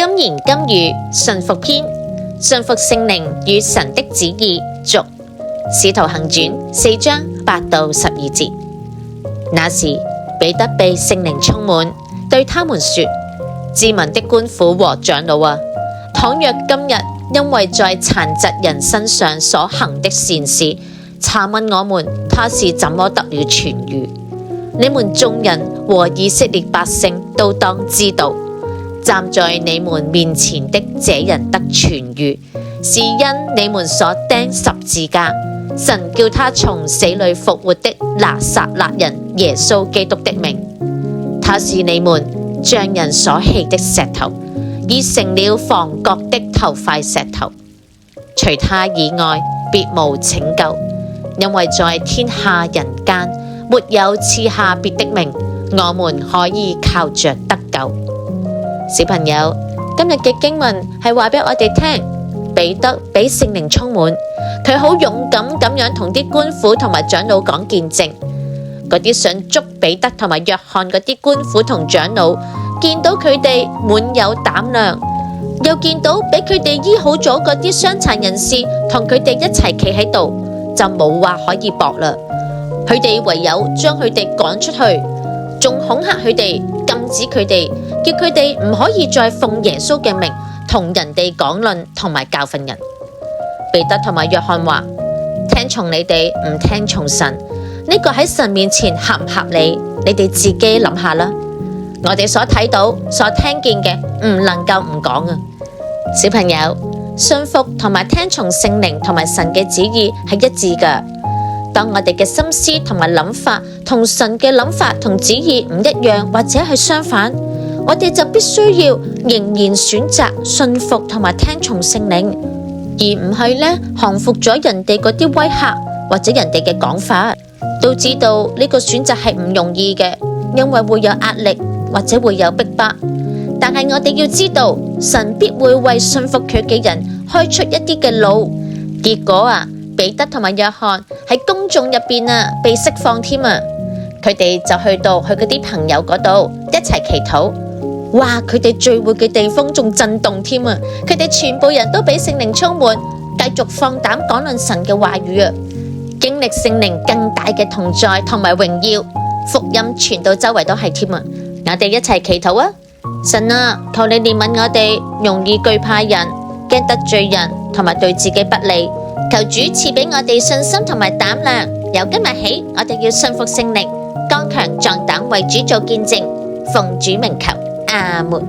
今言今語順服篇，順服聖靈與神的旨意續。使徒行傳4章8到12節。那時彼得被聖靈充滿，對他們說：治民的官府和長老啊，倘若今日因為在殘疾人身上所行的善事，查問我們他是怎麼得了痊癒，你們眾人和以色列百姓都當知道，站在你們面前的這人得痊癒，是因你們所釘十字架，神叫他從死裏復活的拿撒勒人耶穌基督的名。他是你們匠人所棄的石頭，已成了房角的頭塊石頭。除他以外，別無拯救，因為在天下人間沒有賜下別的名，我們可以靠着得救。小朋友，今日嘅經文係話俾我哋聽，彼得俾聖靈充滿，佢好勇敢咁樣同啲官府同埋長老講見證。嗰啲想捉彼得同埋約翰嗰啲官府同長老，見到佢哋滿有膽量，又見到俾佢哋醫好咗嗰啲傷殘人士同佢哋一齊企喺度，就冇話可以駁啦。佢哋唯有將佢哋趕出去，仲恐嚇佢哋，禁止佢哋，叫佢哋唔可以再奉耶穌嘅名同人哋講論同埋教訓人。彼得同埋約翰話：聽從你哋唔聽從神，呢個喺神面前合唔合理？你哋自己諗下啦。我哋所睇到、所聽見嘅唔能夠唔講啊！小朋友，信服同埋聽從聖靈同埋神嘅旨意係一致噶。當我哋嘅心思同埋諗法同神嘅諗法同旨意唔一樣，或者係相反，我哋就必須要仍然選擇信服同埋聽從聖靈，而唔係呢降服咗人哋嗰啲威嚇或者人哋嘅講法。都知道呢個選擇係唔容易嘅，因為會有壓力或者會有逼迫。但係我哋要知道，神必會為信服佢嘅人開出一啲嘅路。結果啊，彼得同埋約翰喺公眾入邊被釋放添啊！佢哋就去到佢嗰啲朋友嗰度一齊祈禱。哇！佢哋聚會嘅地方仲震動添啊！佢哋全部人都俾聖靈充滿，繼續放膽講論神嘅話語啊！經歷聖靈更大嘅同在同埋榮耀，福音傳到周圍都係添啊！我哋一齊祈禱啊！神啊，求你憐憫我哋，容易懼怕人，驚得罪人，同埋對自己不利。求主賜俾我哋信心同埋膽量。由今日起，我哋要信服聖靈，剛強壯膽為主做見證。奉主名求，阿門。